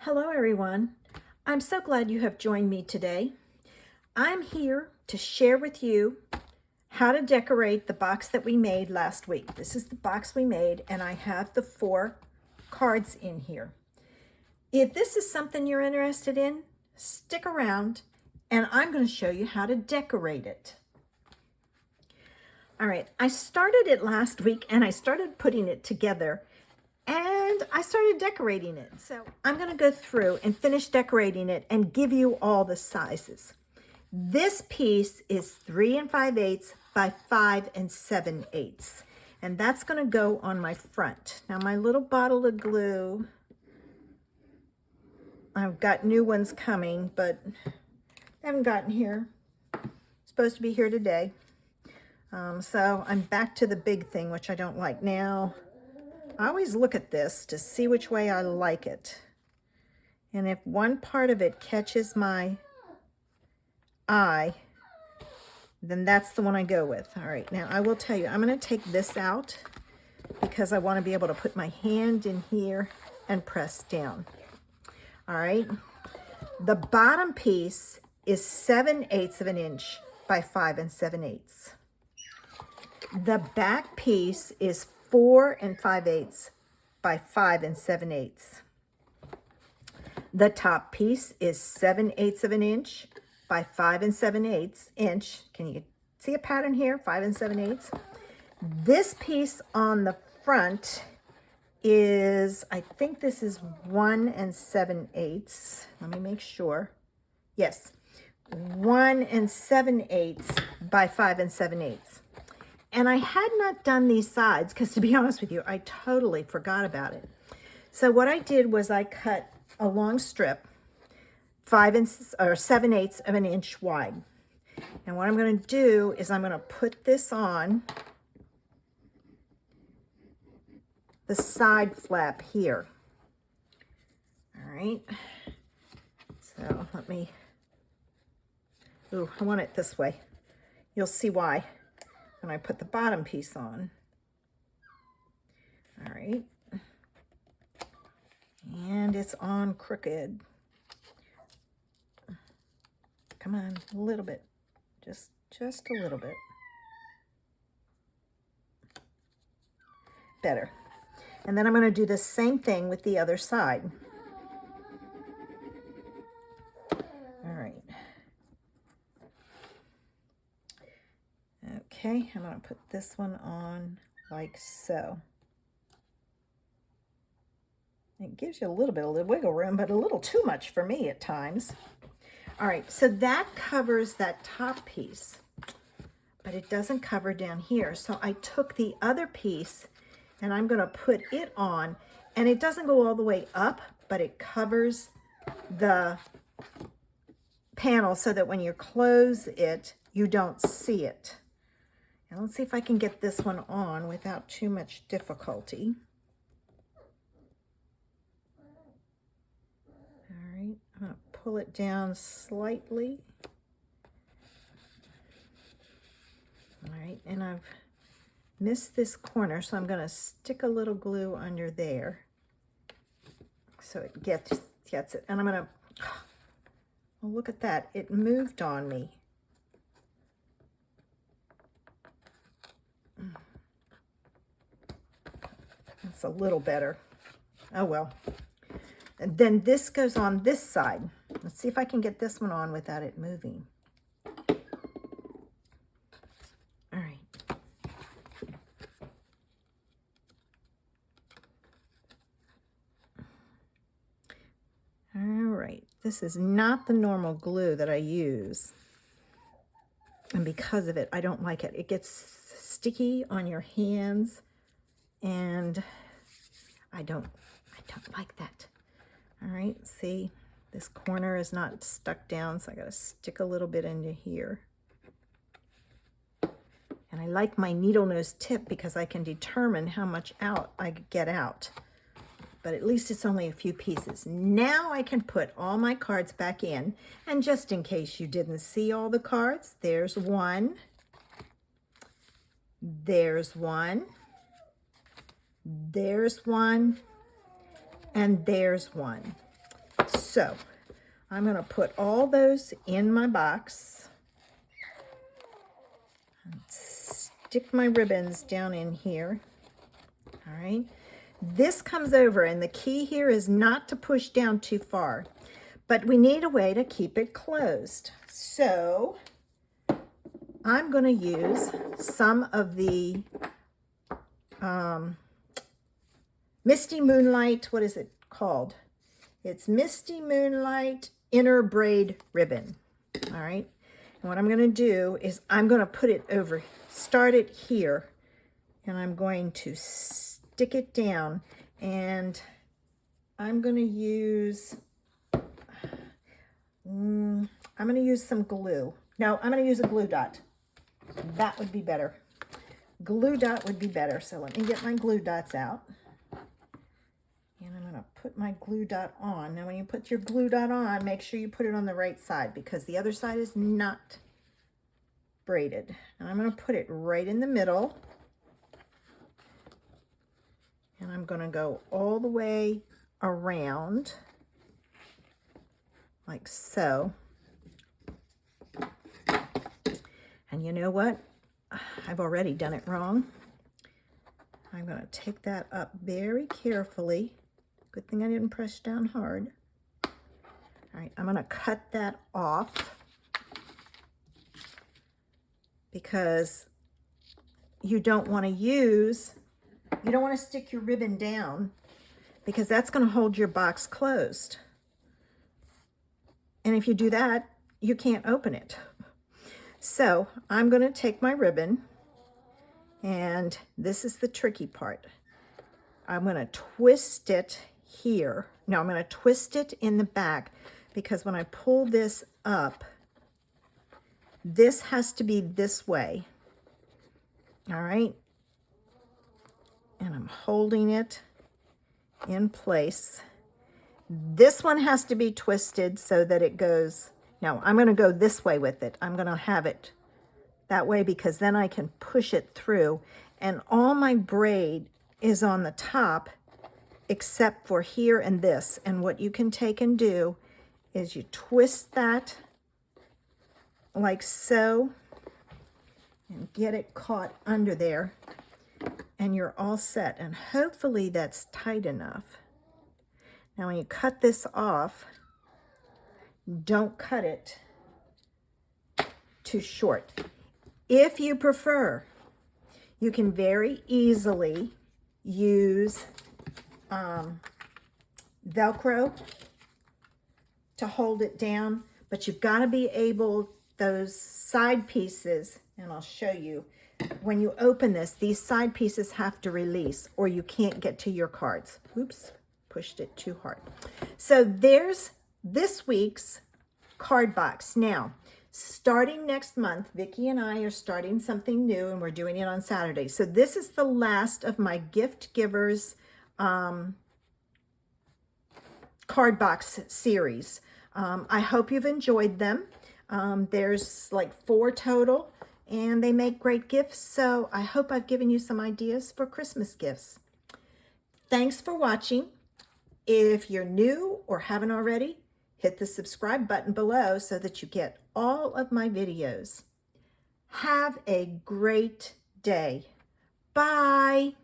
Hello everyone. I'm so glad you have joined me today. I'm here to share with you how to decorate the box that we made last week. This is the box we made and I have the 4 cards in here. If this is something you're interested in, stick around and I'm going to show you how to decorate it. All right, I started it last week and I started putting it together and I started decorating it. So I'm going to go through and finish decorating it and give you all the sizes. This piece is 3 5/8 by 5 7/8. And that's going to go on my front. Now my little bottle of glue, I've got new ones coming, but they haven't gotten here. Supposed to be here today. So I'm back to the big thing, which I don't like. Now, I always look at this to see which way I like it. And if one part of it catches my eye, then that's the one I go with. All right, now I will tell you, I'm going to take this out because I want to be able to put my hand in here and press down. All right, the bottom piece is 7/8 of an inch by 5 7/8. The back piece is 4 5/8 by 5 7/8. The top piece is 7/8 of an inch by 5 7/8 inch. Can you see a pattern here? 5 7/8. This piece on the front is, I think this is 1 7/8. Let me make sure. Yes, 1 7/8 by 5 7/8. And I had not done these sides because, to be honest with you, I totally forgot about it. So what I did was I cut a long strip, 7/8 of an inch wide. And what I'm going to do is I'm going to put this on the side flap here. All right. So let me, I want it this way. You'll see why when I put the bottom piece on. All right. And it's on crooked. Come on, a little bit. Just a little bit. Better. And then I'm going to do the same thing with the other side. All right. Okay, I'm going to put this one on like so. It gives you a little bit of wiggle room, but a little too much for me at times. All right, so that covers that top piece, but it doesn't cover down here. So I took the other piece and I'm going to put it on, and it doesn't go all the way up, but it covers the panel so that when you close it, you don't see it. And let's see if I can get this one on without too much difficulty. All right, I'm going to pull it down slightly. All right, and I've missed this corner, so I'm going to stick a little glue under there so it gets it. And I'm going to, oh, look at that. It moved on me. It's a little better. Oh, well. And then this goes on this side. Let's see if I can get this one on without it moving. All right. All right. This is not the normal glue that I use. And because of it, I don't like it. It gets sticky on your hands, and I don't like that. All right, see, this corner is not stuck down, so I got to stick a little bit into here. And I like my needle nose tip because I can determine how much out I get out. But at least it's only a few pieces. Now I can put all my cards back in. And just in case you didn't see all the cards, there's one. There's one. There's one. And there's one. So I'm going to put all those in my box. And stick my ribbons down in here. All right. This comes over, and the key here is not to push down too far, but we need a way to keep it closed. So I'm going to use some of the Misty Moonlight, what is it called? It's Misty Moonlight Inner Braid Ribbon. All right. And what I'm going to do is I'm going to put it over, start it here, and I'm going to stick it down, and I'm going to use, I'm going to use some glue. No, I'm going to use a glue dot. That would be better. Glue dot would be better. So let me get my glue dots out. And I'm going to put my glue dot on. Now when you put your glue dot on, make sure you put it on the right side because the other side is not braided. And I'm going to put it right in the middle. And I'm going to go all the way around like so. And you know what? I've already done it wrong. I'm going to take that up very carefully. Good thing I didn't press down hard. All right, I'm going to cut that off because you don't want to stick your ribbon down because that's going to hold your box closed. And if you do that, you can't open it. So I'm going to take my ribbon, and this is the tricky part. I'm going to twist it here. No, I'm going to twist it in the back because when I pull this up, this has to be this way. All right. And I'm holding it in place. This one has to be twisted so that it goes. No, I'm going to go this way with it. I'm going to have it that way because then I can push it through. And all my braid is on the top except for here and this. And what you can take and do is you twist that like so and get it caught under there. And you're all set. And hopefully that's tight enough. Now when you cut this off, don't cut it too short. If you prefer, you can very easily use Velcro to hold it down, but you've got to be able, those side pieces, and I'll show you, when you open this, these side pieces have to release or you can't get to your cards. Oops, pushed it too hard. So there's this week's card box. Now, starting next month, Vicki and I are starting something new and we're doing it on Saturday. So this is the last of my gift givers card box series. I hope you've enjoyed them. There's like 4 total and they make great gifts. So I hope I've given you some ideas for Christmas gifts. Thanks for watching. If you're new or haven't already, hit the subscribe button below so that you get all of my videos. Have a great day. Bye.